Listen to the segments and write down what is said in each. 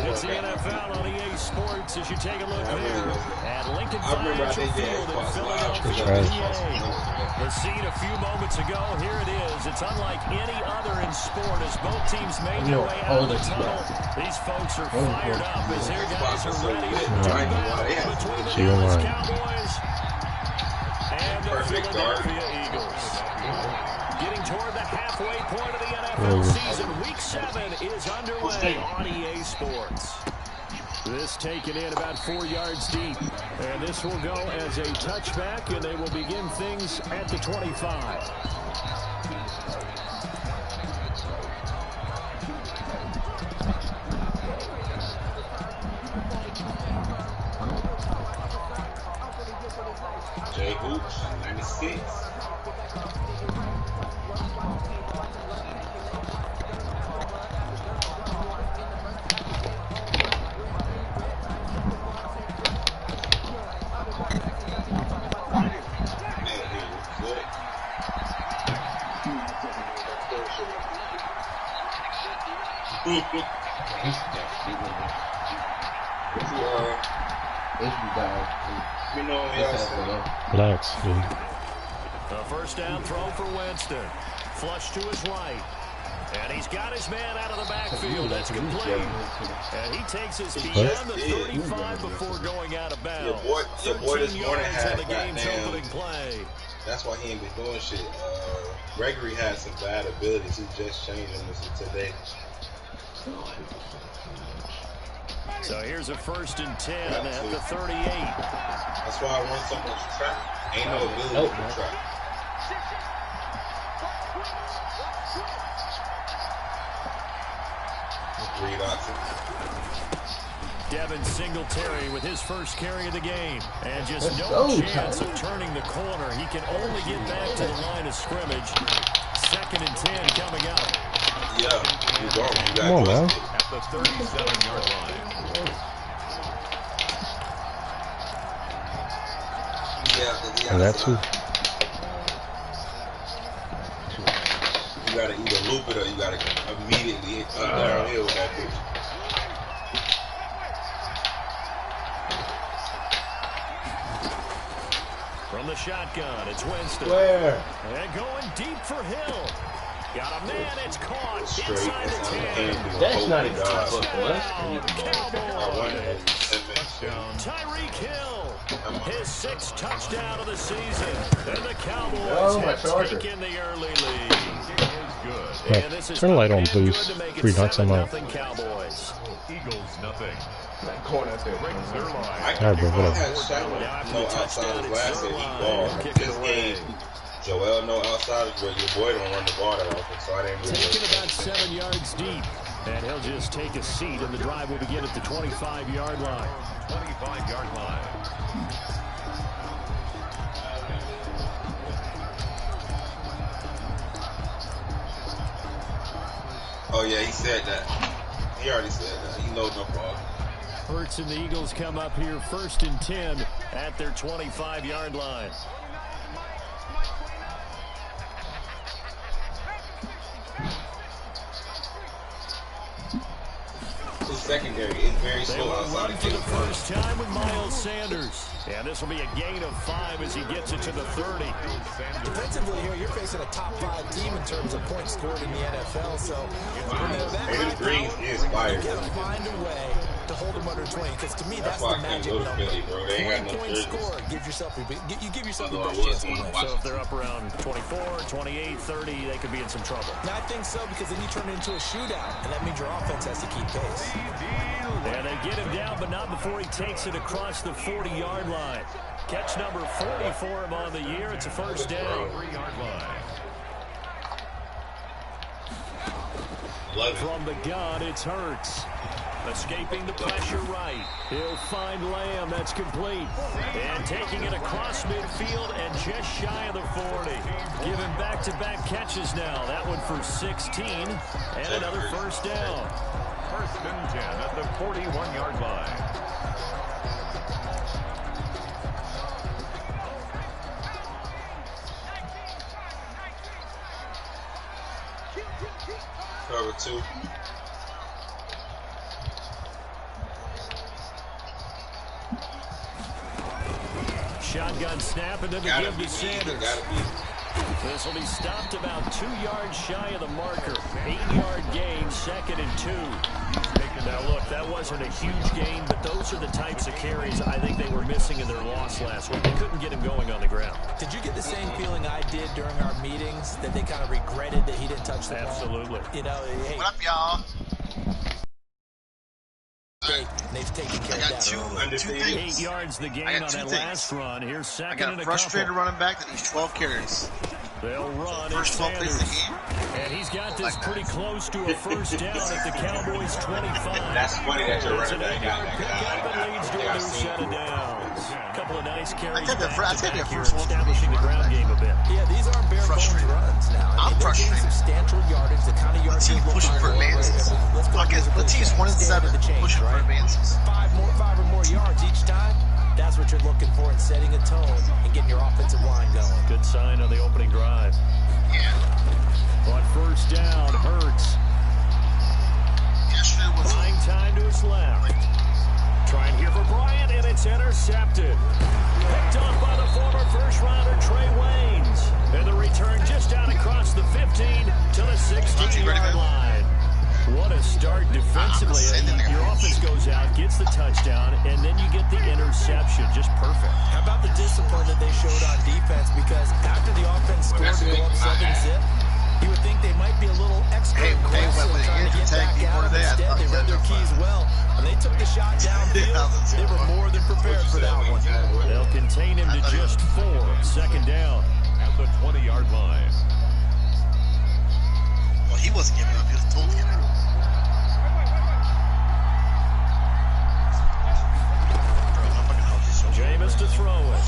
It's the NFL on EA Sports as you take a look here at Lincoln Financial Field in Philadelphia, PA. The scene a few moments ago, here it is. It's unlike any other in sport as both teams made their way out of the tunnel. These folks are fired up as their guys are ready to do battle between the Dallas Cowboys and the Philadelphia Eagles. Getting toward the halfway point of the NFL season, Week 7 is underway on EA Sports. This taken in about 4 yards deep, and this will go as a touchback, and they will begin things at the 25. JHouchins96. Relax, dude. A first down throw for Winston. Flush to his right. And he's got his man out of the backfield. That's complete. And he takes us beyond the 35 before going out of bounds. Your boy this morning had the game's opening play. That's why he ain't been doing shit. Gregory had some bad abilities. He just changed them today. So here's a 1st and 10 at the 38. That's why I run so much track. Ain't no ability to track. Read option. Devin Singletary with his first carry of the game. And just no chance of turning the corner. He can only get back to the line of scrimmage. 2nd and 10 coming up. Yeah, you're going. You got come on, man. At the 37-yard line. And that too. You gotta either loop it or you gotta immediately hit downhill with that bitch. From the shotgun, it's Winston. Where? And going deep for Hill. Got a man, it's caught Straight. inside the 10. That's not even Touchdown, Cowboys. Tyreek Hill. His 6th touchdown of the season. And the Cowboys have taken the early lead. Good. Right. Turn the light on, please. 3 knocks him out. Cowboys. Eagles nothing. That corner there. Breaks their line. Alright, bro, whatever. No outsiders last year. He balled. This game, Joel, no outsiders, but your boy don't run the ball that often, so I didn't really. Taking about 7 yards deep. And he'll just take a seat, and the drive will begin at the 25-yard line. 25-yard line. Oh, yeah, he said that. He already said that. He knows no ball. Hurts and the Eagles come up here 1st and 10 at their 25-yard line. Secondary is very slow outside for the first time with Miles Sanders. And this will be a gain of 5 as he gets it to the 30. Defensively here, you're facing a top 5 team in terms of points scored in the NFL. So, that Green is fire. You gotta find a way to hold them under 20. Because to me, that's why the I couldn't magic go to number. Philly, bro. They ain't got no 20-point jerseys. score. You give yourself your best chance to win. So if they're up around 24, 28, 30, they could be in some trouble. Now, I think so, because then you turn it into a shootout, and that means your offense has to keep pace. And they get him down, but not before he takes it across the 40-yard line. Catch number 40 for him on the year. It's a first down. 3-yard line. From the gun, it's Hurts. Escaping the pressure right. He'll find Lamb. That's complete. And taking it across midfield and just shy of the 40. Giving back-to-back catches now. That one for 16. And another first down. 1st and 10 at the 41-yard line. Cover 2. shotgun snap and then the give to Sanders. This will be stopped about 2 yards shy of the marker. 8-yard gain, 2nd and 2. Now, look, that wasn't a huge gain, but those are the types of carries I think they were missing in their loss last week. They couldn't get him going on the ground. Did you get the same feeling I did during our meetings, that they kind of regretted that he didn't touch the ball? Absolutely. You know, hey. What up, y'all? They've taken care of that. Two things. 8 yards the gain on that last run. Here's second and a couple. I got a frustrated running back that needs 12 carries. They'll run. First 12 plays of the game. And he's got this pretty close to a first down at the Cowboys' 25. That's funny that you're running back. Pickup leads to a new set of downs. A couple of nice carries. I take that first one. Establishing the ground game a bit. Yeah, these aren't bare bones runs now. I'm frustrated. Substantial yardage, the kind of yardage team pushing for advances. The team's 1-7, pushing for advances. 5 or more yards each time. That's what you're looking for in setting a tone and getting your offensive line going. Good sign on the opening drive. Yeah. On first down, Hurts. Yesterday was Buying time to his left. Trying here for Bryant, and it's intercepted. Picked off by the former first-rounder Trey Waynes. And the return just out across the 15 to the 16-yard line. What a start defensively. Your offense goes out, gets the touchdown, and then you get the interception. Just perfect. How about the discipline that they showed on defense? Because after the offense scored to go up 7-zip, you would think they might be a little extra aggressive trying to get back out. Instead, they read their keys well, and they took the shot downfield. They were more than prepared for that one. They'll contain him to just 4. Second down. At the 20-yard line. well, he wasn't giving up. He was told to give up. Jameis to throw it.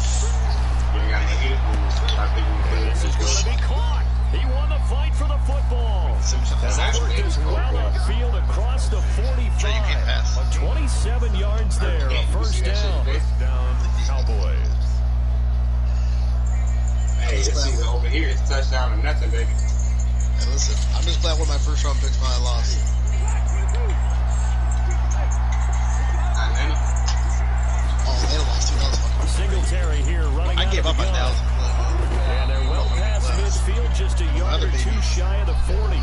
This is going to be caught. He won the fight for the football. And worked his well upfield across the 45. 27 yards there. A first down. First down, Cowboys. Hey, this season over here, it's touchdown or nothing, baby. Hey, listen, I'm just glad one of my first round picks when I lost. Atlanta. Oh, they lost too. That was fucking. Singletary here running. I gave up on that. And they're well past midfield, just a yard or two shy of the 40.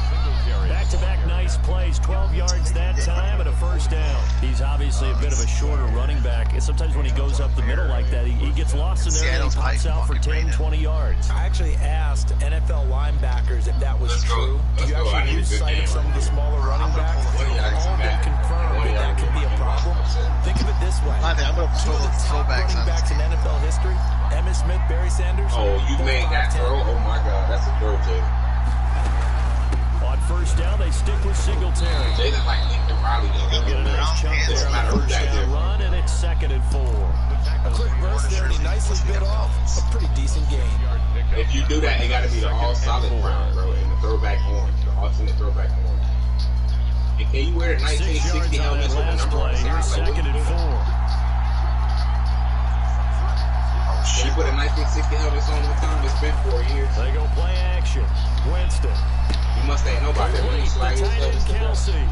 Back-to-back nice plays, 12 yards that time and a first down. He's obviously a bit of a shorter running back. And sometimes when he goes up the middle like that, he gets lost in there and he pops out for 10, 20 yards. I actually asked NFL linebackers if that was true. Do you actually lose sight of some of the smaller running backs? It's all been confirmed that could be a problem. Think of it this way. I'm going to Two of the top running backs in NFL history, Emmitt Smith, Barry Sanders. Oh, you made that throw? Oh my God, that's a throw, Jay. On first down, they stick with Singletary. Jay like Lincoln Riley. They'll get a nice chunk there on the first down run, and it's 2nd and 4. A quick burst there, and he nicely bit off a pretty decent gain. If you do that, it got to be the all solid round, bro, and the throwback orange, the alternate throwback orange. And can you wear the 1960 helmet with the number on the Here's side? 2nd and 4. Can you put a 1960 helmet on one time? It's been 4 years. They go play action. Winston. You must ain't nobody that really The slide tight end yourself. Kelsey.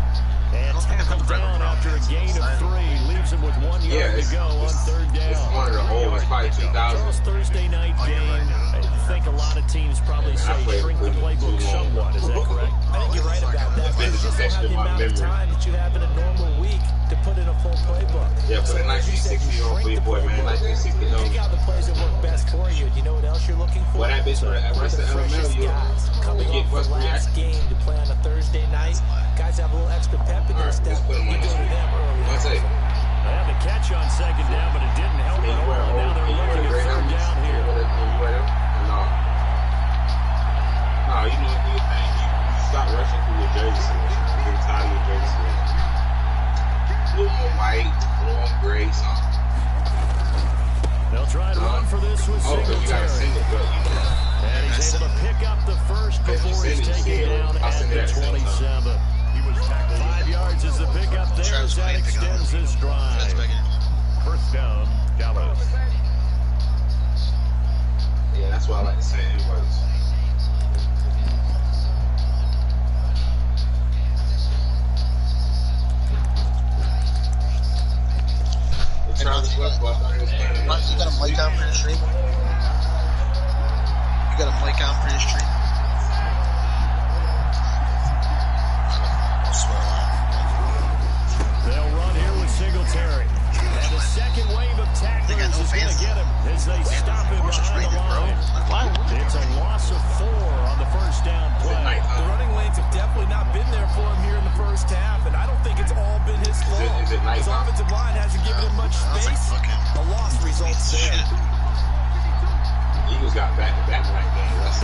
And tackled down after a gain of 3. Leaves him with 1 yard to go on third down. It's one of the old, it's probably 2000. Charles, Thursday night game. I think a lot of teams probably say shrink the playbook somewhat. Is that correct? I think you're right about that. But you just don't have the amount of time that you have in a normal week to put in a full playbook. Yeah, put a 1960 on for your boy, man. 1960 Pick helmet. out the plays that work best for you. You know what else you're looking for? Well, that bitch for the rest of the freshest elemental, guys coming get off the last game to play on a Thursday night. Guys have a little extra pep in their step. You go to them early. Let's say, They had the catch on second down, but it didn't help at all. And now they're looking at third down here. No, you know, you stop rushing through your jersey selection. You get tired of your jersey selection. Blue on white, blue on gray, something. They'll try to run for this with Oh, because you got to send Singletary. it, but you know. And he's able to pick up the first before he's taken down at the 27. He was tackled. 5 yards is the pickup there as that extends his drive. First down, Dallas. Yeah, that's why I like to say it was. Charles You got a mic on for the stream? You got a mic on for the stream? They'll run here with Singletary. And the second wave of tacklers is going to get him as they stop him behind the line. It's a loss of 4 on the first down play. The running lanes have definitely not been there for him here in the first half, and I don't think it's all been his fault. His offensive line hasn't given him much space. A loss results there. Eagles got back-to-back right games.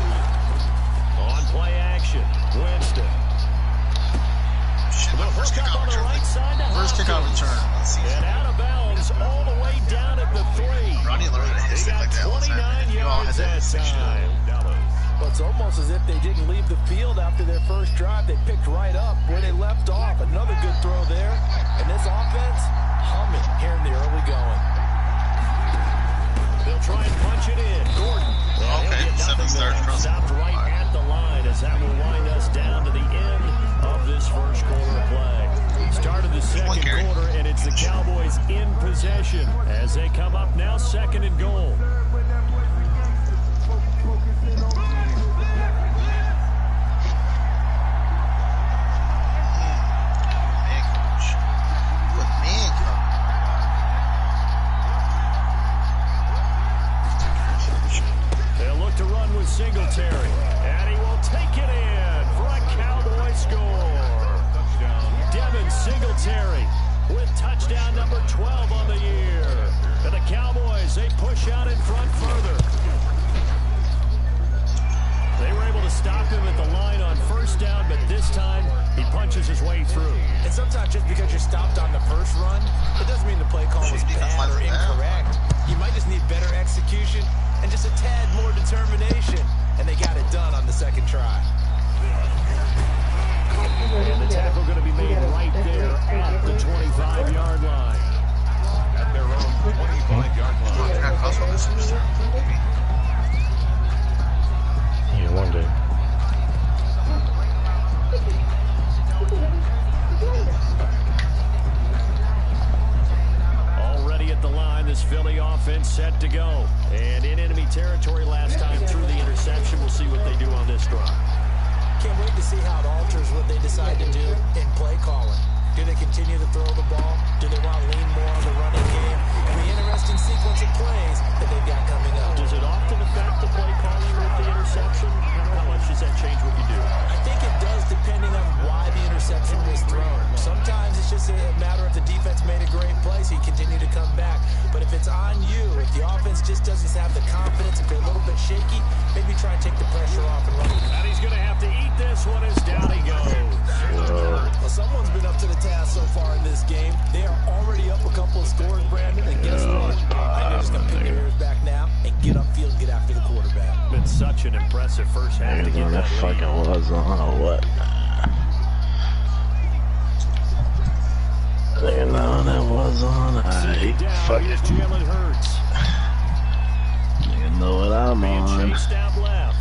On play action, Winston. The First hook up on the right side to kickoff return. And out of bounds all the way down at the 3. Ronnie learned to hit They it got like that all the 29 time. You all yards had that that time. Well, it's almost as if they didn't leave the field after their first drive. They picked right up where they left off. Another good throw there. And this offense, humming here in the early going. They'll try and punch it in. Gordon. Okay, 7 stars. Stopped right at the line as that will wind us down to the end of this first quarter of play. Start of the second quarter, and it's the Cowboys in possession as they come up now 2nd and goal. They'll look to run with Singletary, and he will take it in for a Cowboy score. Devin Singletary with touchdown number 12 on the year. And the Cowboys, they push out in front further. They were able to stop him at the line on first down, but this time he punches his way through. And sometimes just because you're stopped on the first run, it doesn't mean the play call was bad or incorrect. You might just need better execution and just a tad more determination. And they got it done on the second try. And the tackle going to be made right there at the 25-yard line. At their own 25-yard line. Yeah, one day. Already at the line, this Philly offense set to go. And in enemy territory last time through the interception. We'll see what they do on this drive. Can't wait to see how it alters what they decide to do in play calling. Do they continue to throw the ball? Do they want to lean more on the running game? And the interesting sequence of plays that they've got coming up. Does it often affect the play calling with the interception? How much does that change what you do? I think it does depending on why the interception was thrown. Sometimes it's just a matter of the defense made a great play, so you continue to come back. But if it's on you, if the offense just doesn't have the confidence, if they're a little bit shaky, maybe try and take the pressure off and run. And he's going to have to eat this one as down he goes. Well, someone's been up to the task so far in this game. They are already up a couple of scores, Brandon, and guess what? They're just going to pick their ears back now and get upfield and get after the quarterback. Been such an impressive first half to get that lead. Fucking was on or what? You know that was on. Here's Jalen Hurts. You know what I'm Being on. chased out left.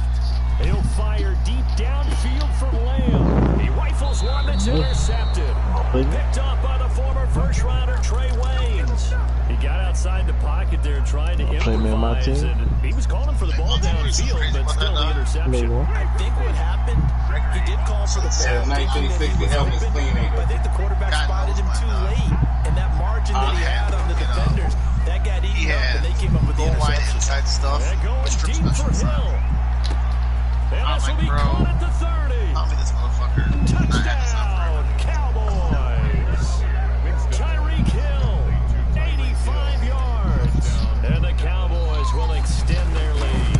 He'll fire deep downfield from Lamb. He rifles one that's intercepted. Picked up by the former first-rounder Trey Waynes. He got outside the pocket there trying to improvise, and he was calling for the ball downfield, but still the interception. I think what happened, he did call for the ball. 1960 helmet's clean, ain't But I think the quarterback spotted him too late, and that margin that he had on the defenders, that got eaten up, and they came up with the interception. Inside stuff. And going deep for Hill. And this will be caught at the 30. Tell me this motherfucker. Touchdown, Cowboys. Tyreek Hill, 85 yards. And the Cowboys will extend their lead.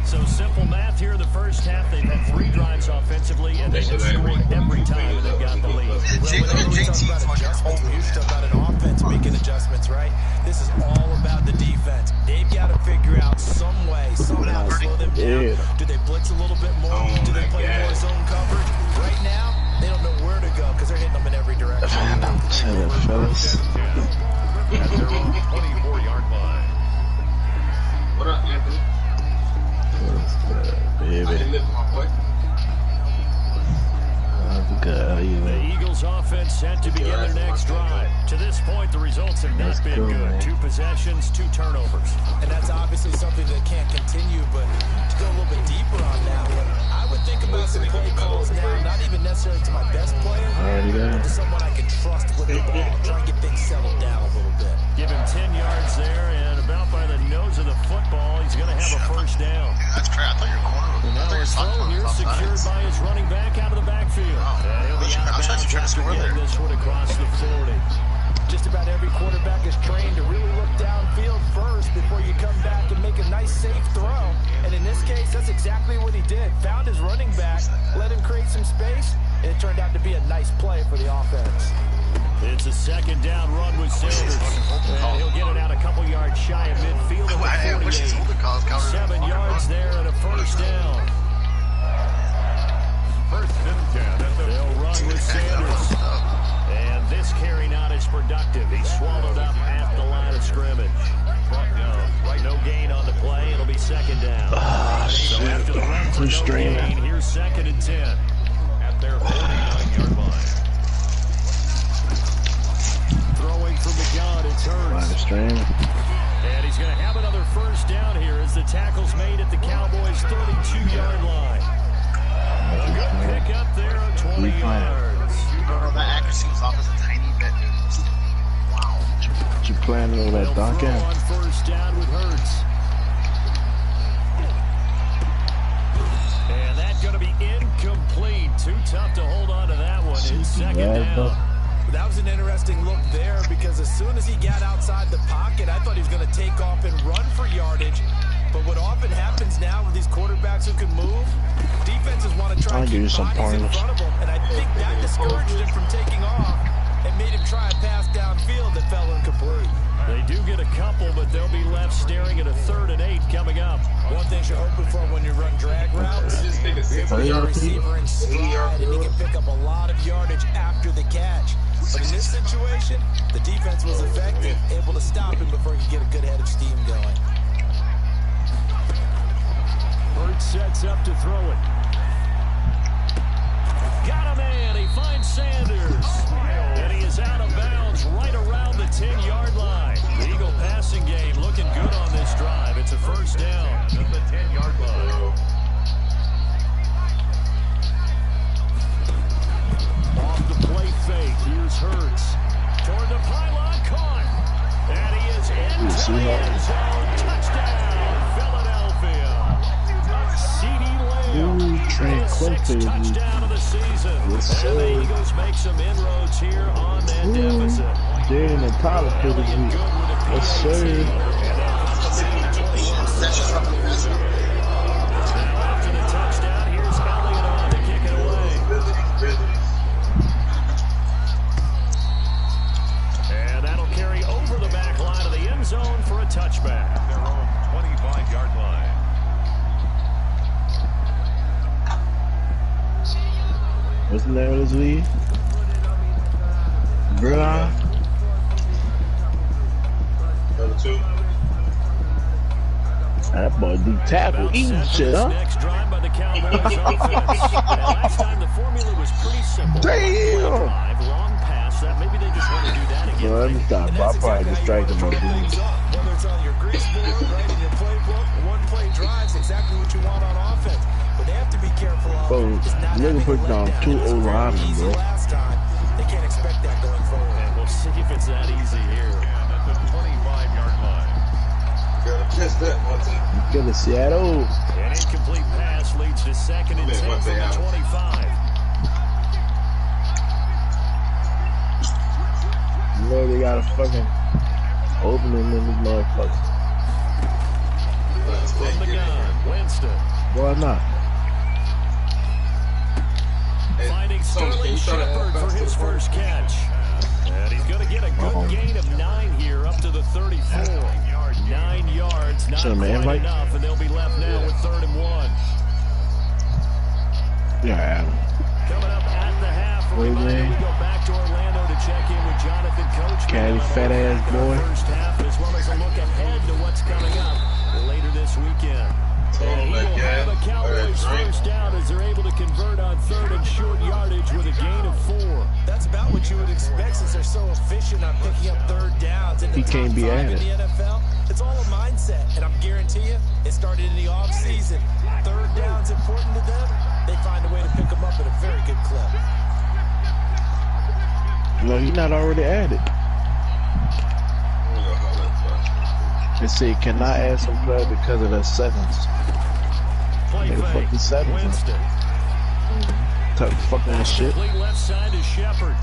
So simple math here in the first half. They've had 3 drives offensively, and they have scored every time they've got the lead. Well, whenever we talk about adjustments, we usually talk about an offense making adjustments, right? This is all about the defense. They've got to figure out some way, somehow slow them down. Do they blitz a little bit more? Do they play more zone coverage? Right now, they don't know where to go because they're hitting them in every direction. I'm chilling, fellas. At their own 24-yard line. What up, Anthony? What's good, baby? I didn't lift my foot. How's it good. The Eagles offense set to begin their next drive. To this point, the results have not been good. Man. 2 possessions, 2 turnovers. And that's obviously something that can't continue, but to go a little bit deeper on that one, I would think about some play calls now, not even necessarily to my best player, but to someone I can trust with the ball, try and get things settled down a little bit. Give him 10 yards there, and about by the nose of the football, he's going to have a first down. That's great. I thought your corner was now his throw here secured by his running back out of the backfield. He'll be out of bounds after getting this one across the 40. Just about every quarterback is trained to really look downfield first before you come back and make a nice, safe throw. And in this case, that's exactly what he did. Found his running back, let him create some space, and it turned out to be a nice play for the offense. It's a second down run with Sanders. And he'll get it out a couple yards shy of midfield at the 48. 7 yards there and a first down. First and 10. They'll run with Sanders. And this carry not as productive. He's swallowed up at the line of scrimmage. No gain on the play. It'll be second down. So after the run for no gain, here's second and 10. At their 49-yard line. Throwing from the gun, it's Hurts. And he's going to have another first down here as the tackle's made at the Cowboys' 32-yard line. A good pick up there on 20 yards. That accuracy was off as a tiny bit. Wow. What you planning on that dock end? On first down with Hurts. And that's going to be incomplete. Too tough to hold on to that one. It's second down. That was an interesting look there because as soon as he got outside the pocket, I thought he was going to take off and run for yardage. But what often happens now with these quarterbacks who can move, defenses want to try and keep bodies in front of them. And I think that discouraged him from taking off and made him try a pass downfield that fell incomplete. They do get a couple, but they'll be left staring at a 3rd and 8 coming up. One thing you're hoping for when you run drag routes, your receiver in stride, and he can pick up a lot of yardage after the catch. But in this situation, the defense was effective, able to stop him before he could get a good head of steam going. Hurts sets up to throw it. Got a man. He finds Sanders. And he is out of bounds right around the 10-yard line. The Eagle passing game looking good on this drive. It's a first down at the 10-yard line. Off the play fake. Here's Hurts. Toward the pylon, caught. And he is into the end zone. Touchdown, Philadelphia. C.D. Lamb. His 6th touchdown of the season. And the Eagles make some inroads here on that deficit. They're in the Tyler for the week. Yes, sir. Now after the touchdown, here's Elliott on to kick it away. And that'll carry over the back line of the end zone for a touchback. Their own 25-yard line. What's the name of this league? Bruh. Number 2. That boy do tackle eating shit, huh? Next drive by the Cowboys offense. And last time the formula was pretty simple. Damn! Long pass. That maybe they just want to do that again. Well, let me stop. I'll probably distract him. Whether it's on your grease board, right in your playbook, one-play drives exactly what you want on offense. But they have to be careful of nigga put down 2 O-linemen, bro. Last time, they can't expect that going forward. And we'll see if it's that easy here. And at the 25-yard line. Get to Seattle. An incomplete pass leads to second and 10 from the 25. You know they got a fucking opening in this motherfucker. From the gun, Winston. Why not? Finding Sterling Shepard for his first catch. And he's going to get a good gain of 9 here up to the 34. 9 yards, not quite enough, and they'll be left now with 3rd and 1. Yeah. Coming up at the half, we go back to Orlando to check in with Jonathan Coachman. Caddy fat ass boy. First half, as well as a look ahead to what's coming up later this weekend. And he will have a Cowboys first down as they're able to convert on third and short yardage with a gain of 4. That's about what you would expect since they're so efficient on picking up third downs. In the top 5 in the NFL, it's all a mindset, and I'm guarantee you, it started in the offseason. Third down's important to them. They find a way to pick them up at a very good clip. No, he's not already added. They say cannot add some play because of the sevens. Play fake. Fucking sevens. Winston. Talk fucking shit. Complete left side to Shepard.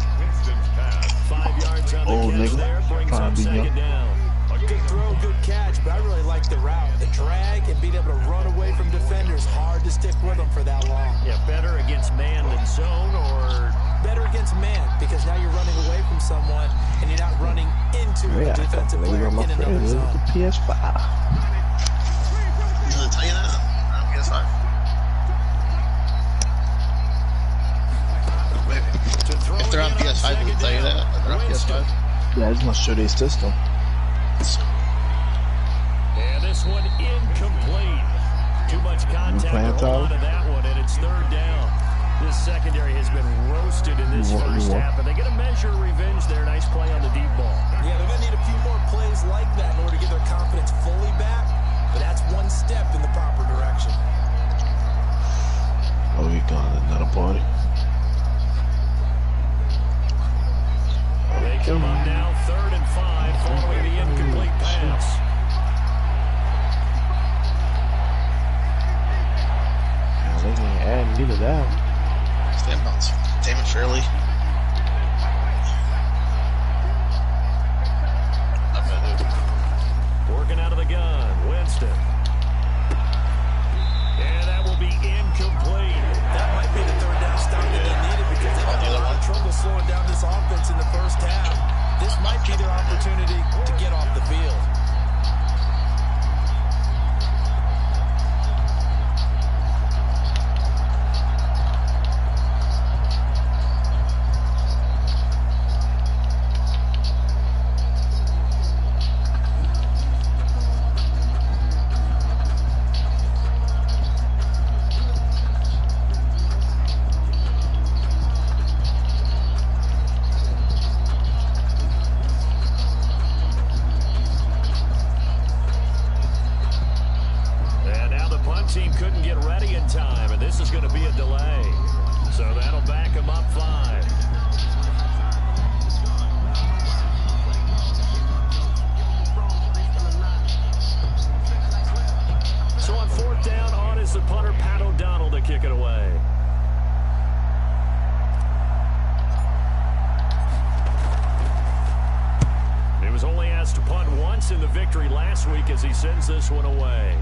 5 yards on the Old catch nigga. there. Brings up second down. A good throw, good catch, but I really like the route. The drag and being able to run away from defenders. Hard to stick with them for that long. Yeah, better against man than zone, or better against man, because now you're running away from someone and you're not running into a defensive player in another zone. The PS5. Did I tell you that? On PS5. Maybe. If they're on PS5, will it tell you that? If they're on PS5? Yeah, I just want to show their system. And this one incomplete. Too much contact to hold on to that one, and it's third down. This secondary has been roasted in this first half, but they get a measure of revenge there. Nice play on the deep ball. Yeah, they're going to need a few more plays like that in order to get their confidence fully back, but that's one step in the proper direction. Oh, you got another party. They come up now, 3rd and 5, following the incomplete pass. Yeah, they ain't adding neither that. Stand bounce. Damon Fairley. Working out of the gun, Winston. And that will be incomplete. That might be the third down stop that they needed because they had a lot of trouble slowing down this offense in the first half. This might be their opportunity to get off the field. Team couldn't get ready in time, and this is going to be a delay. So that'll back them up 5. So on 4th down, on is the punter, Pat O'Donnell, to kick it away. He was only asked to punt once in the victory last week as he sends this one away.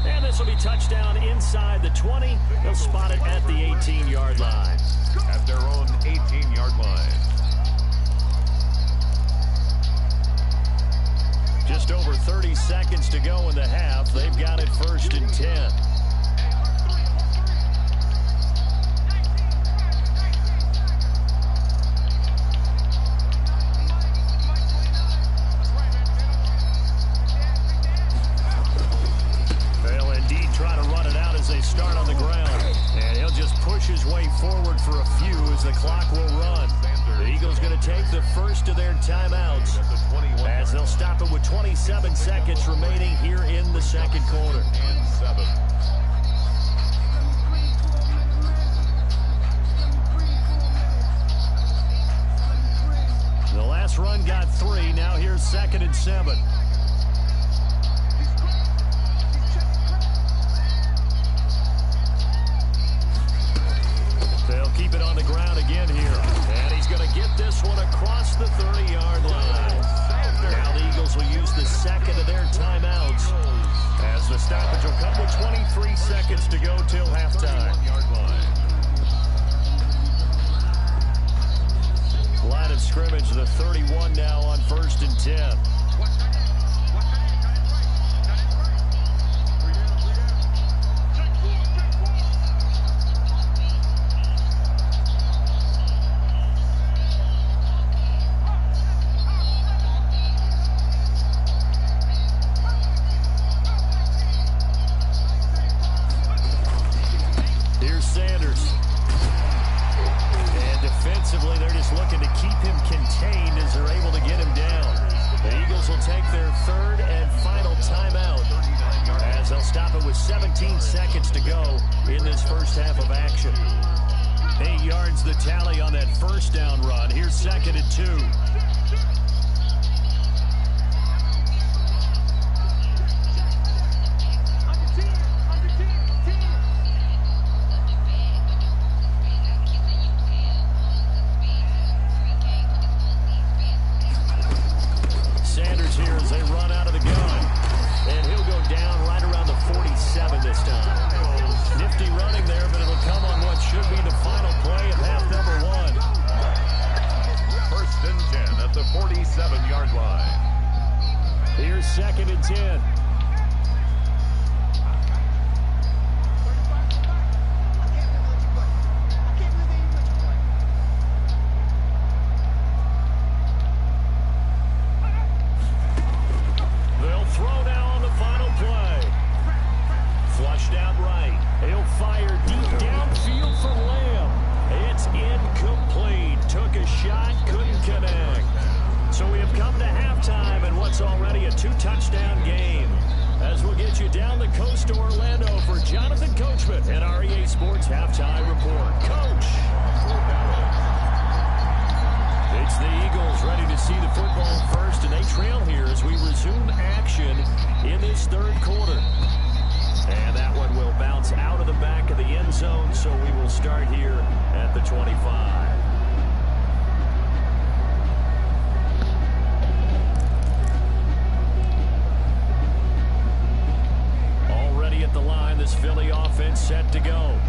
And this will be touchdown inside the 20. They'll spot it at the 18-yard line. At their own 18-yard line. Just over 30 seconds to go in the half. They've got it 1st and 10. Try to run it out as they start on the ground. And he'll just push his way forward for a few as the clock will run. The Eagles going to take the first of their timeouts as they'll stop it with 27 seconds remaining here in the second quarter. The last run got 3. Now here's 2nd and 7. They'll keep it on the ground again here. And he's going to get this one across the 30-yard line. Now the Eagles will use the second of their timeouts as the stoppage will come with 23 seconds to go till halftime. Line of scrimmage, the 31 now on 1st and 10. 17 seconds to go in this first half of action. 8 yards the tally on that first down run. Here's 2nd and 2. Sanders here as they run out of the gun. And he'll go down right around the 47 this time. Nifty running there, but it'll come on what should be the final play of half number 1. 1st and 10 at the 47-yard line. Here's 2nd and 10. They'll throw now on the final play. Flushed out right. He'll fire deep downfield for Lamb. It's incomplete. Took a shot, couldn't connect. So we have come to halftime in what's already a 2-touchdown game. As we'll get you down the coast to Orlando for Jonathan Coachman and our EA Sports Halftime Report. Coach. It's the Eagles ready to see the football first, and they trail here as we resume action in this 3rd quarter. And that one will bounce out of the back of the end zone, so we will start here at the 25. Already at the line, this Philly offense set to go.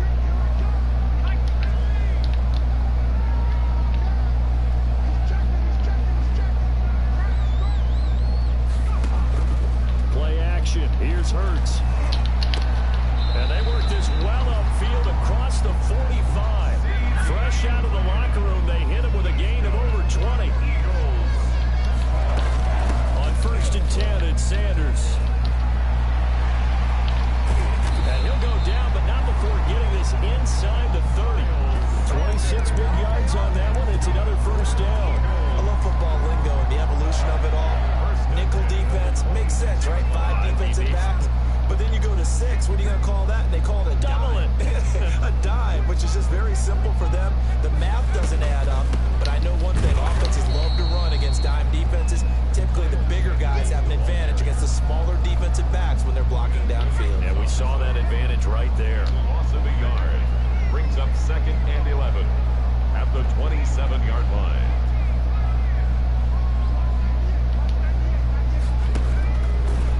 Play action. Here's Hurts. And they work this well upfield across the 45. Fresh out of the locker room, they hit him with a gain of over 20. On 1st and 10, it's Sanders. And he'll go down, but not before getting this inside the 30. 26 big yards on that one. It's another 1st down. I love football lingo and the evolution of it all. Nickel defense makes sense, right? 5 defensive backs. But then you go to 6. What are you going to call that? And they call it a dime. A dime, which is just very simple for them. The math doesn't add up. But I know one thing. Offenses love to run against dime defenses. Typically, the bigger guys have an advantage against the smaller defensive backs when they're blocking downfield. And we saw that advantage right there. Loss of a yard. Brings up 2nd and 11 at the 27-yard line.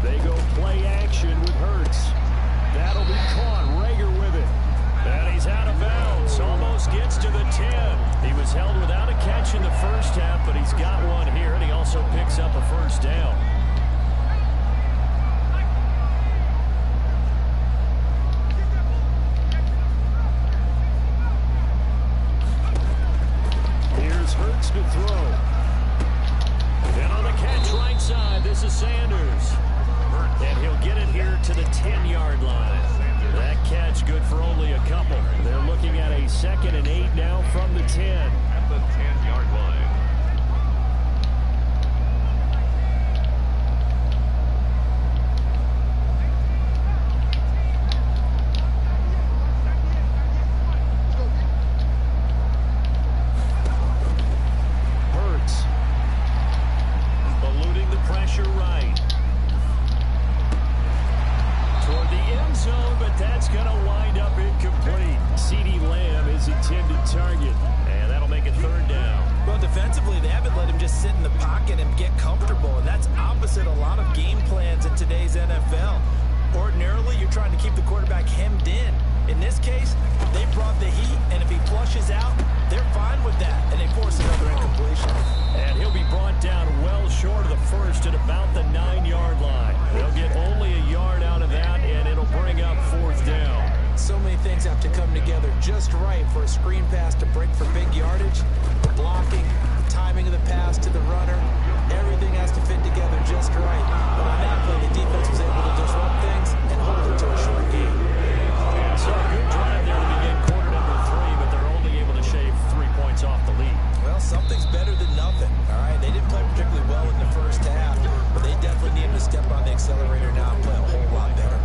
They go play action with Hurts. That'll be caught. Rager with it. And he's out of bounds. Almost gets to the 10. He was held without a catch in the first half, but he's got one here, and he also picks up a 1st down. Here's Hurts to throw. And on the catch right side, this is Sanders. And he'll get it here to the 10-yard line. That catch good for only a couple. They're looking at a 2nd and 8 now from the 10. At the 10-yard line. Hurts. Eluding the pressure right. Toward the end zone, but that's going to wind up incomplete. CeeDee Lamb is intended target, and that'll make it 3rd down. Well, defensively, they haven't let him just sit in the pocket and get comfortable, and that's opposite a lot of game plans in today's NFL. Ordinarily, you're trying to keep the quarterback hemmed in. In this case, they brought the heat, and if he flushes out, they're fine with that, and they force another incompletion. And he'll be brought down well short of the 1st at about the 9-yard line. They'll get only a yard out of that, and it'll bring up 4th down. So many things have to come together just right for a screen pass to break for big yardage. The blocking, the timing of the pass to the runner, everything has to fit together just right. But on that play, the defense was able to disrupt things and hold it to a short game. So a good drive there to begin quarter number 3, but they're only able to shave 3 points off the lead. Well, something's better than nothing, all right? They didn't play particularly well in the first half, but they definitely need to step on the accelerator now and play a whole lot better.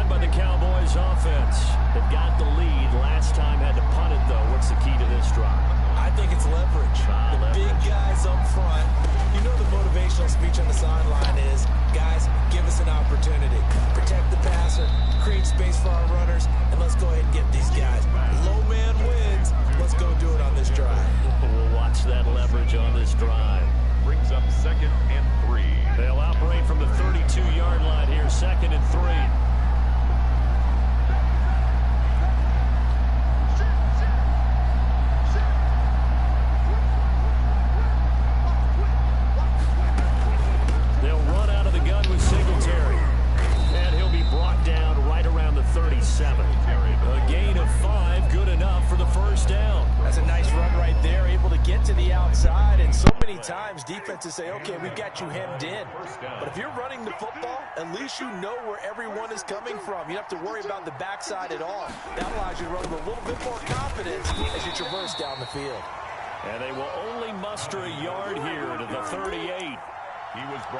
run by the Cowboys offense. They've got the lead. Last time had to punt it, though. What's the key to this drive? I think it's leverage. The big guys up front. You know the motivational speech on the sideline is, guys, give us an opportunity. Protect the passer, create space for our runners, and let's go ahead and get these guys. Low man wins. Let's go do it on this drive. We'll watch that leverage on this drive. Brings up 2nd and 3. They'll operate from the 32-yard line here, 2nd and 3. They'll run out of the gun with Singletary. And he'll be brought down right around the 37. A gain of 5, good enough for the first down. That's a nice run right there, able to get to the outside. And so many times defenses say, okay, we've got you hemmed in. But if you're running the football, at least you know where everyone is coming from. You don't have to worry about the backside at all. That allows you to run with a little bit more confidence as you traverse down the field. And they will only muster a yard here to the 38.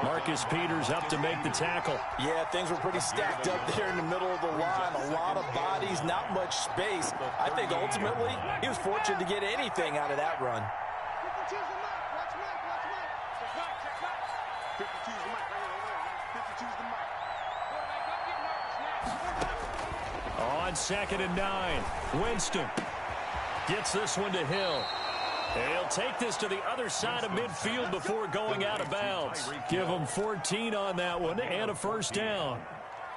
Marcus Peters up to make the tackle. Yeah, things were pretty stacked up there in the middle of the line. A lot of bodies, not much space. I think ultimately he was fortunate to get anything out of that run. On 2nd and 9, Winston gets this one to Hill. And he'll take this to the other side of midfield before going out of bounds. Give him 14 on that one and a first down.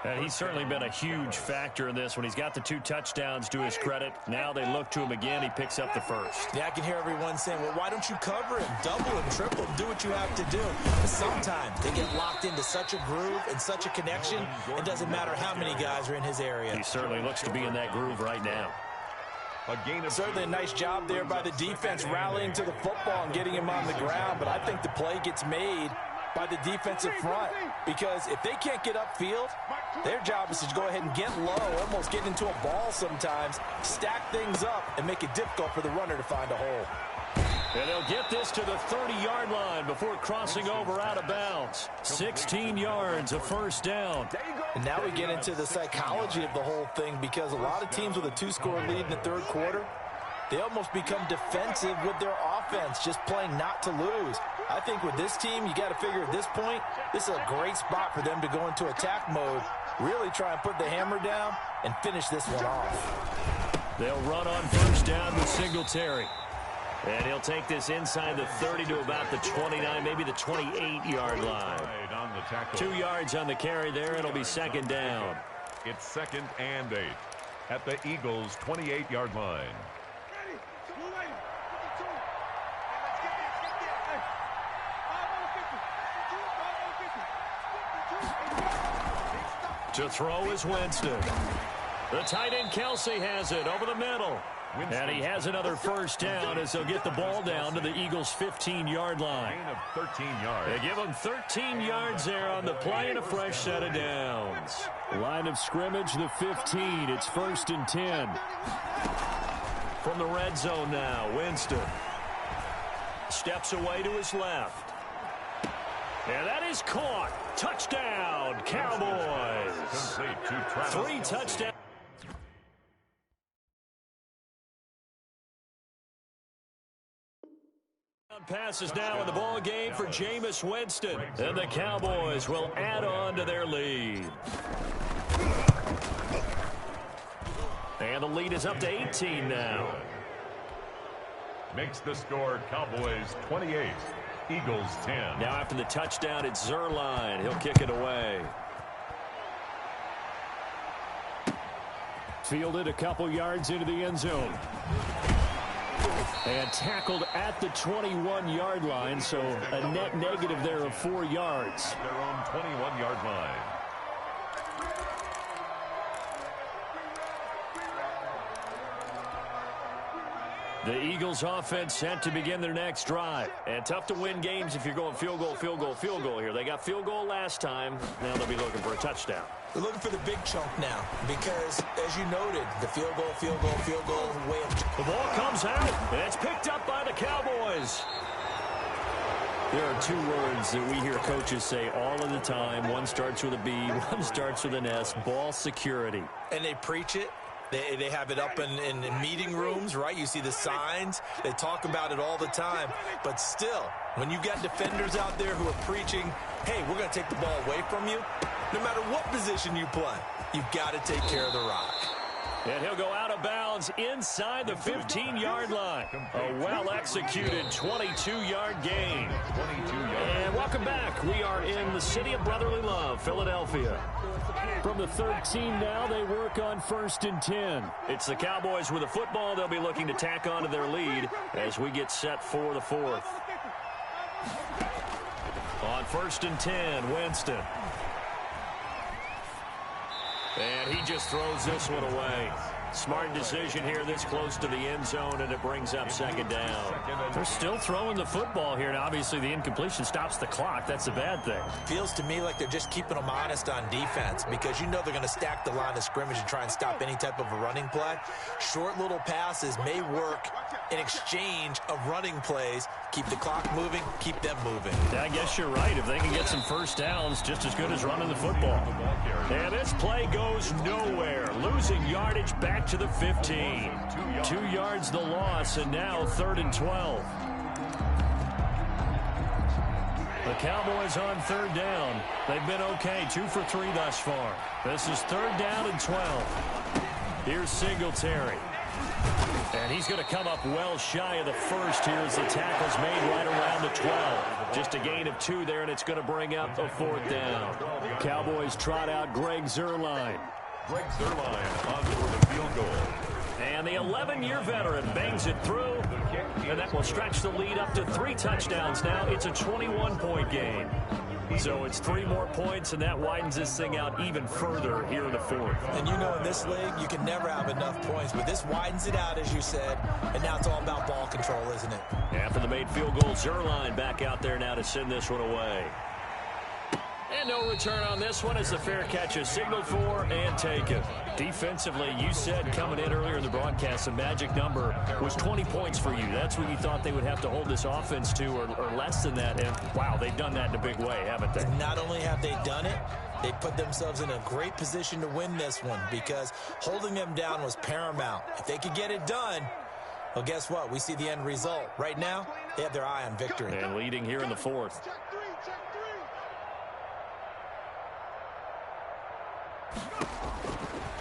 And he's certainly been a huge factor in this one. He's got the 2 touchdowns to his credit. Now they look to him again. He picks up the first. Yeah, I can hear everyone saying, well, why don't you cover him, double him, triple him, do what you have to do. But sometimes they get locked into such a groove and such a connection, it doesn't matter how many guys are in his area. He certainly looks to be in that groove right now. Certainly a nice job there by the defense rallying to the football and getting him on the ground, but I think the play gets made by the defensive front, because if they can't get upfield, their job is to go ahead and get low, almost get into a ball sometimes, stack things up, and make it difficult for the runner to find a hole. And they'll get this to the 30-yard line before crossing over out of bounds. 16 yards, a first down. And now we get into the psychology of the whole thing, because a lot of teams with a 2-score lead in the third quarter, they almost become defensive with their offense, just playing not to lose. I think with this team, you got to figure at this point, this is a great spot for them to go into attack mode, really try and put the hammer down and finish this one off. They'll run on first down with Singletary. And he'll take this inside the 30 to about the 29, maybe the 28-yard line. 2 yards on the carry there. It'll be 2nd down. It's 2nd and 8 at the Eagles' 28-yard line. To throw is Winston. The tight end Kelsey has it over the middle. And he has another first down as they'll get the ball down to the Eagles' 15-yard line. Gain of 13 yards. They give him 13 yards there on the play and a fresh set of downs. Line of scrimmage, the 15. It's 1st and 10. From the red zone now, Winston steps away to his left. And that is caught. Touchdown, Cowboys. 3 touchdowns. Passes now in the ball game for Jameis Winston. And the Cowboys will add on to their lead. And the lead is up to 18 now. Makes the score Cowboys 28, Eagles 10. Now after the touchdown, it's Zerline. He'll kick it away. Fielded a couple yards into the end zone. And tackled at the 21-yard line, so a net negative there of 4 yards. Their own 21-yard line. The Eagles offense set to begin their next drive. And tough to win games if you're going field goal, field goal, field goal here. They got field goal last time. Now they'll be looking for a touchdown. They're looking for the big chunk now because, as you noted, the field goal way of... The ball comes out, and it's picked up by the Cowboys. There are two words that we hear coaches say all of the time. One starts with a B, one starts with an S, ball security. And they preach it. They have it up in meeting rooms, right? You see the signs. They talk about it all the time. But still, when you got defenders out there who are preaching, hey, we're going to take the ball away from you, no matter what position you play, you've got to take care of the rock. And he'll go out of bounds inside the 15-yard line. A well-executed 22-yard gain. And welcome back. We are in the city of brotherly love, Philadelphia. From the 13 now, they work on 1st and 10. It's the Cowboys with the football. They'll be looking to tack on to their lead as we get set for the 4th. On 1st and 10, Winston. And he just throws this one away. Smart decision here this close to the end zone, and it brings up 2nd down. They're still throwing the football here, and obviously the incompletion stops the clock. That's a bad thing. Feels to me like they're just keeping them honest on defense because you know they're going to stack the line of scrimmage and try and stop any type of a running play. Short little passes may work in exchange of running plays. Keep the clock moving, keep them moving. Yeah, I guess you're right. If they can get some first downs, just as good as running the football. And this play goes nowhere. Losing yardage back to the 15. 2 yards the loss, and now 3rd and 12. The Cowboys on 3rd down. They've been okay, 2 for 3 thus far. This is 3rd down and 12. Here's Singletary. And he's going to come up well shy of the first here as the tackle's made right around the 12. Just a gain of 2 there, and it's going to bring up a 4th down. Cowboys trot out Greg Zuerlein. Greg Zuerlein on for the field goal. And the 11-year veteran bangs it through, and that will stretch the lead up to 3 touchdowns now. It's a 21-point game. So it's 3 more points, and that widens this thing out even further here in the 4th. And you know in this league, you can never have enough points, but this widens it out, as you said, and now it's all about ball control, isn't it? After the made field goal, Zuerlein back out there now to send this one away. And no return on this one as the fair catch is signaled for and taken. Defensively, you said coming in earlier in the broadcast, the magic number was 20 points for you. That's what you thought they would have to hold this offense to, or less than that. And, wow, they've done that in a big way, haven't they? Not only have they done it, they put themselves in a great position to win this one because holding them down was paramount. If they could get it done, well, guess what? We see the end result. Right now, they have their eye on victory. And leading here in the 4th.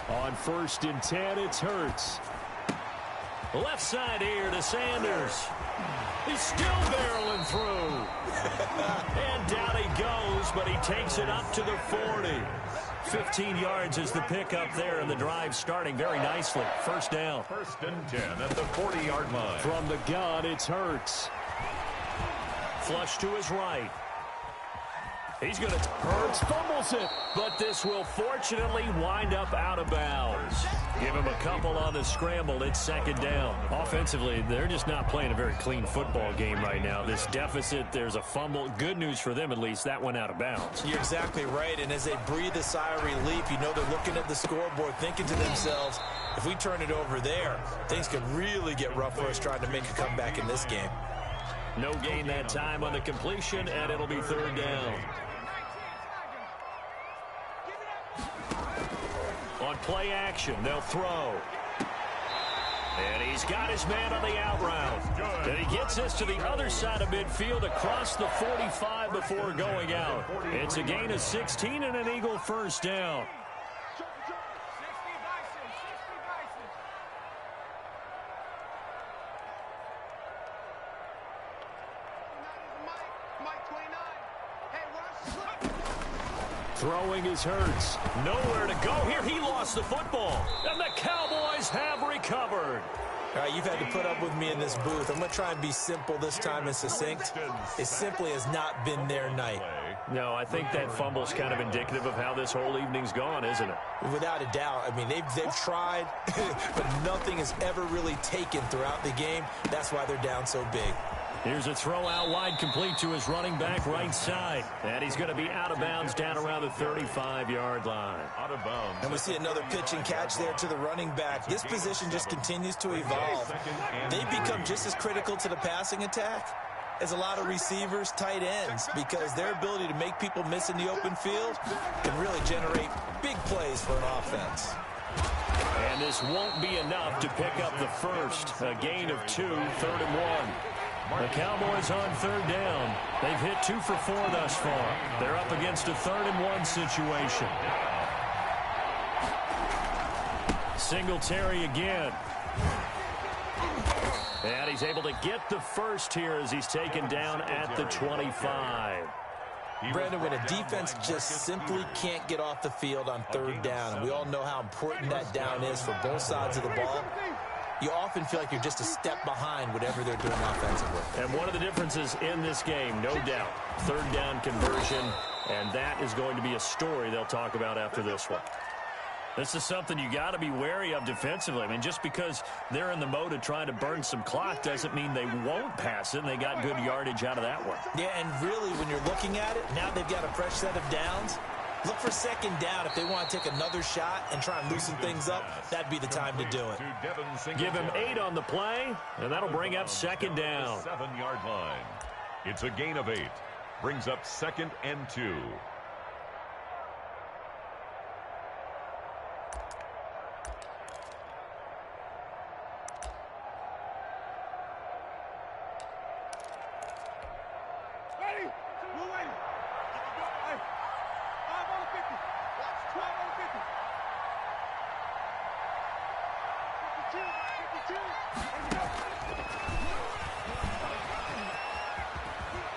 On 1st and 10, it's Hurts. Left side here to Sanders. He's still barreling through. And down he goes, but he takes it up to the 40. 15 yards is the pickup there, and the drive starting very nicely. 1st down. 1st and 10 at the 40-yard line. From the gun, it's Hurts. Flush to his right. He's going to Hurts fumbles it, but this will fortunately wind up out of bounds. Give him a couple on the scramble. It's 2nd down. Offensively, they're just not playing a very clean football game right now. This deficit, there's a fumble. Good news for them, at least. That went out of bounds. You're exactly right, and as they breathe a sigh of relief, you know they're looking at the scoreboard, thinking to themselves, if we turn it over there, things could really get rough for us trying to make a comeback in this game. No gain that time on the completion, and it'll be 3rd down. On play action, they'll throw. And he's got his man on the out route. And he gets this to the other side of midfield across the 45 before going out. It's a gain of 16 and an Eagle 1st down. Throwing his Hurts. Nowhere to go here. He lost the football. And the Cowboys have recovered. All right, you've had to put up with me in this booth. I'm going to try and be simple this time and succinct. It simply has not been their night. No, I think that fumble's kind of indicative of how this whole evening's gone, isn't it? Without a doubt. I mean, they've tried, but nothing has ever really taken throughout the game. That's why they're down so big. Here's a throw out wide, complete to his running back right side. And he's going to be out of bounds down around the 35-yard line. Out of bounds. And we see another pitch and catch there to the running back. This position just continues to evolve. They've become just as critical to the passing attack is a lot of receivers, tight ends, because their ability to make people miss in the open field can really generate big plays for an offense. And this won't be enough to pick up the first. A gain of 2, 3rd and 1. The Cowboys on 3rd down. They've hit 2 for 4 thus far. They're up against a 3rd and 1 situation. Singletary again. And he's able to get the first here as he's taken down at the 25. Brandon, when a defense just simply can't get off the field on 3rd down, and we all know how important that down is for both sides of the ball, you often feel like you're just a step behind whatever they're doing offensively. And one of the differences in this game, no doubt, 3rd down conversion, and that is going to be a story they'll talk about after this one. This is something you got to be wary of defensively. I mean, just because they're in the mode of trying to burn some clock doesn't mean they won't pass it, and they got good yardage out of that one. Yeah, and really, when you're looking at it, now they've got a fresh set of downs. Look for 2nd down if they want to take another shot and try and loosen things up. That'd be the time to do it. Give him 8 on the play, and that'll bring up 2nd down. 7-yard line. It's a gain of 8. Brings up 2nd and 2.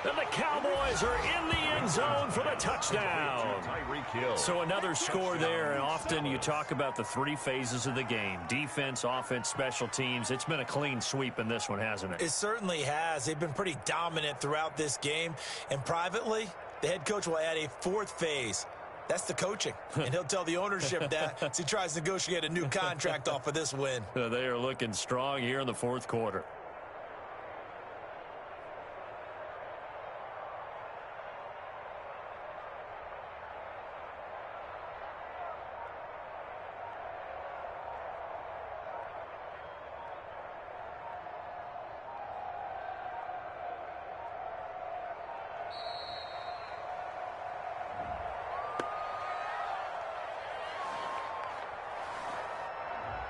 And the Cowboys are in the end zone for the touchdown. So another score there, and often you talk about the 3 phases of the game. Defense, offense, special teams. It's been a clean sweep in this one, hasn't it? It certainly has. They've been pretty dominant throughout this game. And privately, the head coach will add a 4th phase. That's the coaching. And he'll tell the ownership that as he tries to negotiate a new contract off of this win. They are looking strong here in the 4th quarter.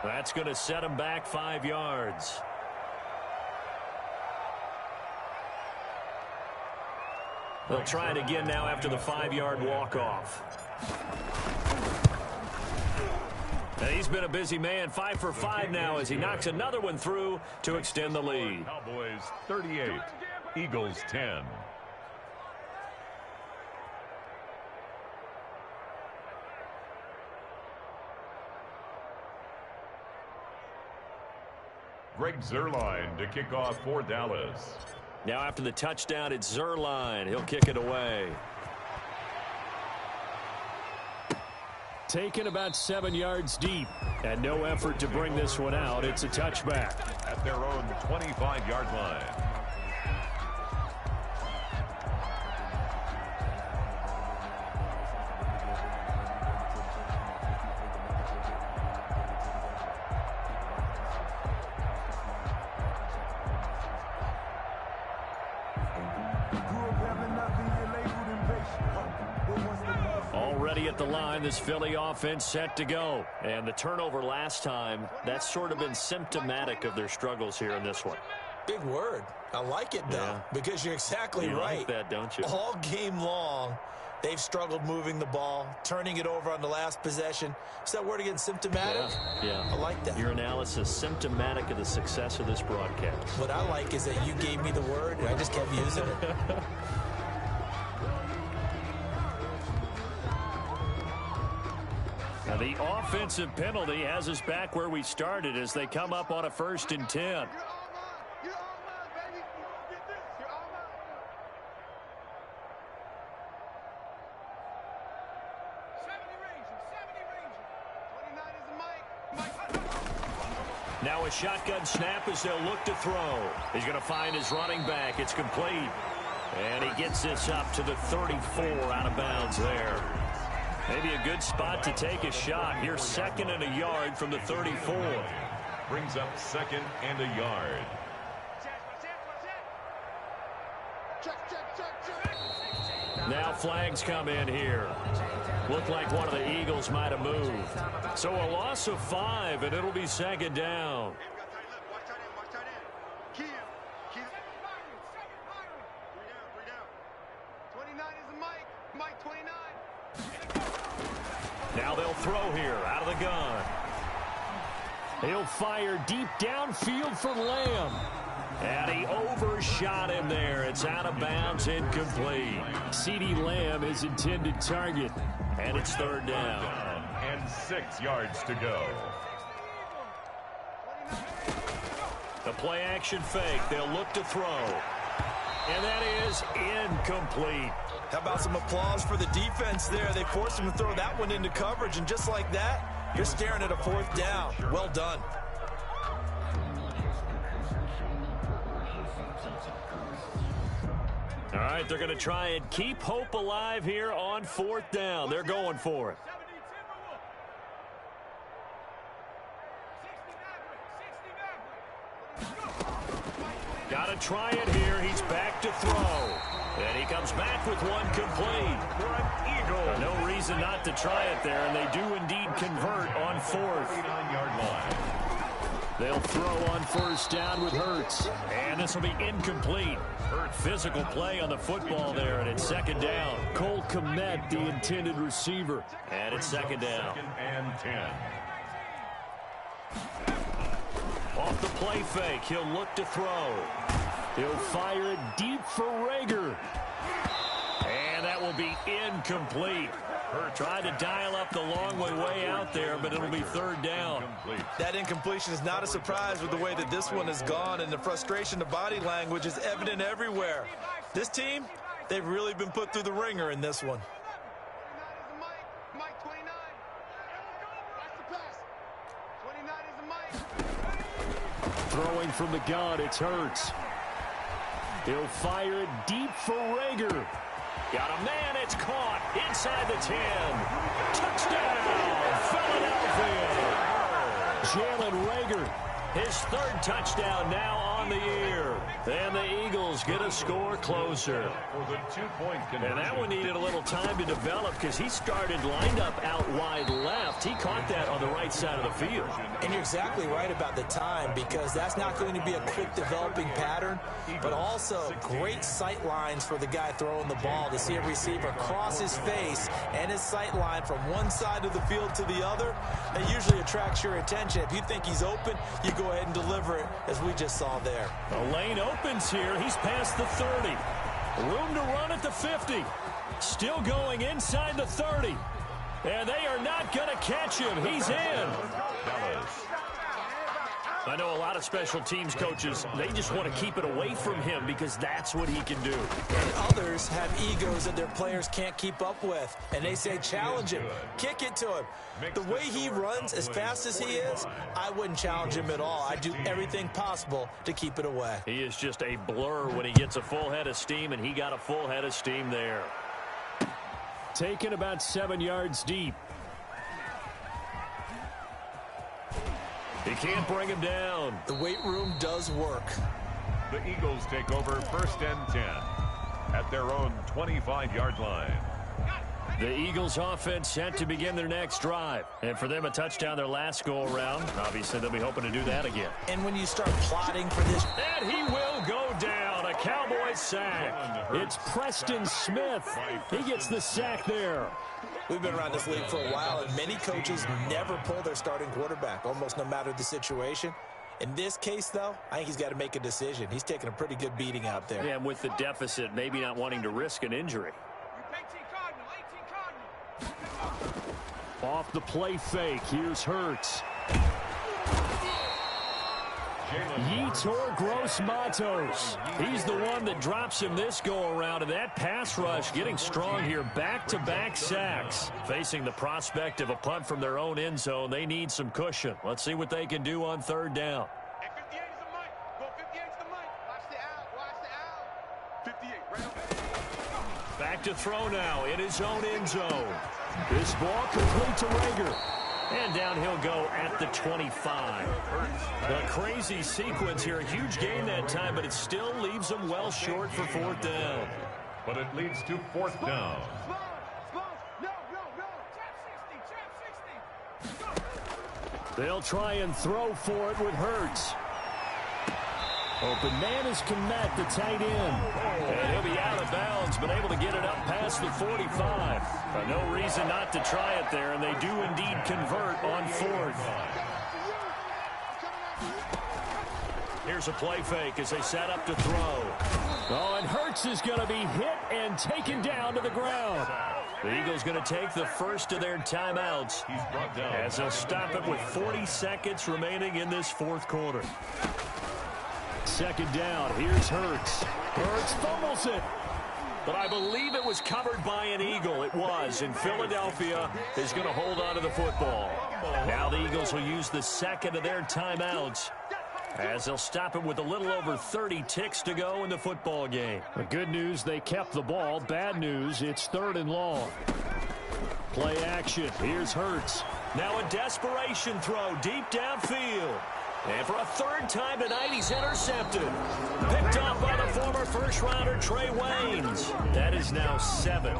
That's going to set him back 5 yards. They'll try it again now after the 5-yard walk-off. He's been a busy man, 5 for 5 now as he knocks another one through to extend the lead. Cowboys 38, Eagles 10. Greg Zuerlein to kick off for Dallas. Now after the touchdown, it's Zuerlein. He'll kick it away. Taken about 7 yards deep, and no effort to bring this one out. It's a touchback. At their own 25-yard line. Already at the line, this Philly offense set to go. And the turnover last time, that's sort of been symptomatic of their struggles here in this one. Big word. I like it, though, because you're exactly right. You like that, don't you? All game long, they've struggled moving the ball, turning it over on the last possession. Is that word again, symptomatic? Yeah. I like that. Your analysis, symptomatic of the success of this broadcast. What I like is that you gave me the word, and I just kept using it. Now the offensive penalty has us back where we started as they come up on a 1st and 10. Now a shotgun snap as they'll look to throw. He's going to find his running back. It's complete. And he gets this up to the 34 out of bounds there. Maybe a good spot to take a shot. Here, 2nd and a yard from the 34. Brings up 2nd and a yard. Now flags come in here. Looked like one of the Eagles might have moved. So a loss of 5, and it'll be second down. Now they'll throw here out of the gun. He'll fire deep downfield for Lamb. And he overshot him there. It's out of bounds, incomplete. CeeDee Lamb is intended target. And it's third down. And 6 yards to go. The play action fake. They'll look to throw. And that is incomplete. How about some applause for the defense there? They forced him to throw that one into coverage, and just like that, you're staring at a fourth down. Well done. All right, they're going to try and keep hope alive here on fourth down. They're going for it. Got to try it here. He's back to throw. And he comes back with one complete. For an Eagle. No reason not to try it there, and they do indeed convert on fourth. 39-yard line. They'll throw on first down with Hurts. And this will be incomplete. Physical play on the football there, and it's second down. Cole Kmet, the intended receiver. And it's second down. 2nd and 10. Off the play fake, he'll look to throw. He'll fire it deep for Rager. And that will be incomplete. Tried to dial up the long way out there, but it'll be third down. That incompletion is not a surprise with the way that this one has gone, and the frustration, the body language is evident everywhere. This team, they've really been put through the ringer in this one. Throwing from the gun, it's Hurts. He'll fire it deep for Rager. Got a man, it's caught inside the 10. Touchdown, Philadelphia. Jalen Rager, his third touchdown now on the year. And the Eagles get a score closer. For the 2-point conversion. And that one needed a little time to develop because he started lined up out wide left. He caught that on the right side of the field. And you're exactly right about the time, because that's not going to be a quick developing pattern, but also great sight lines for the guy throwing the ball to see a receiver cross his face and his sight line from one side of the field to the other. That usually attracts your attention. If you think he's open, you go ahead and deliver it, as we just saw there. The lane opens here. He's past the 30. Room to run at the 50. Still going inside the 30. And they are not going to catch him. He's in. I know a lot of special teams coaches, they just want to keep it away from him because that's what he can do. And others have egos that their players can't keep up with. And they say, challenge him, kick it to him. The way he runs, as fast as he is, I wouldn't challenge him at all. I'd do everything possible to keep it away. He is just a blur when he gets a full head of steam, and he got a full head of steam there. Taken about 7 yards deep. He can't bring him down. The weight room does work. The Eagles take over 1st and 10 at their own 25-yard line. The Eagles offense set to begin their next drive. And for them, a touchdown their last go-around. Obviously, they'll be hoping to do that again. And when you start plotting for this... And he will go down. A Cowboy sack. It's Preston Smith. He gets the sack there. We've been around this league for a while, and many coaches never pull their starting quarterback, almost no matter the situation. In this case, though, I think he's got to make a decision. He's taking a pretty good beating out there. Yeah, and with the deficit, maybe not wanting to risk an injury. Off the play fake, here's Hurts. Yetur Gross-Matos. He's the one that drops him this go-around, and that pass rush getting strong here. Back-to-back sacks. Facing the prospect of a punt from their own end zone, they need some cushion. Let's see what they can do on third down. Back to throw now in his own end zone. This ball complete to Rager. And down he'll go at the 25. A crazy sequence here. A huge gain that time, but it still leaves them well short for 4th down. But it leads to 4th down. They'll try and throw for it with Hurts. Open man is Komet, the tight end. And he'll be out of bounds, but able to get it up past the 45. No reason not to try it there, and they do indeed convert on 4th. Here's a play fake as they set up to throw. Oh, and Hurts is going to be hit and taken down to the ground. The Eagles going to take the first of their timeouts as they'll stop it with 40 seconds remaining in this 4th quarter. 2nd down. Here's Hurts. Hurts fumbles it. But I believe it was covered by an Eagle. It was. And Philadelphia is going to hold on to the football. Now the Eagles will use the second of their timeouts as they'll stop it with a little over 30 ticks to go in the football game. The good news, they kept the ball. Bad news, it's 3rd and long. Play action. Here's Hurts. Now a desperation throw deep downfield. And for a 3rd time tonight, he's intercepted. Picked off by the former first-rounder Trey Waynes. That is now 7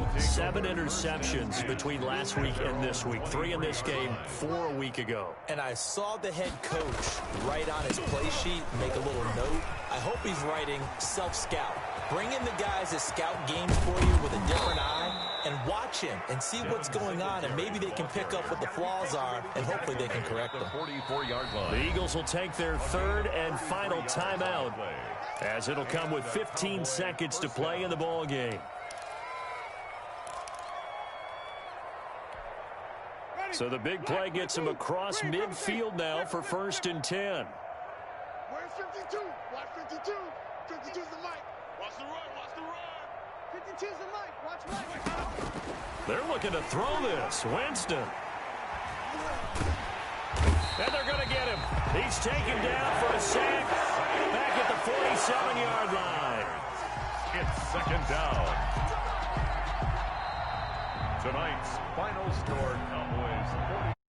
interceptions between last week and this week. 3 in this game, 4 a week ago. And I saw the head coach write on his play sheet, make a little note. I hope he's writing self-scout. Bring in the guys that scout games for you with a different eye and watch him and see what's going on, and maybe they can pick up what the flaws are, and hopefully they can correct them. 44-yard line. The Eagles will take their 3rd and final timeout as it'll come with 15 seconds to play in the ball game. So the big play gets him across midfield now for 1st and 10. Where's 52? Watch 52. 52's the mic. Watch the run. Watch the run. 52's the mic. Watch Mike. They're looking to throw this. Winston. And they're going to get him. He's taken down for a sack back at the 47-yard line. It's 2nd down. Tonight's final score, Cowboys 40.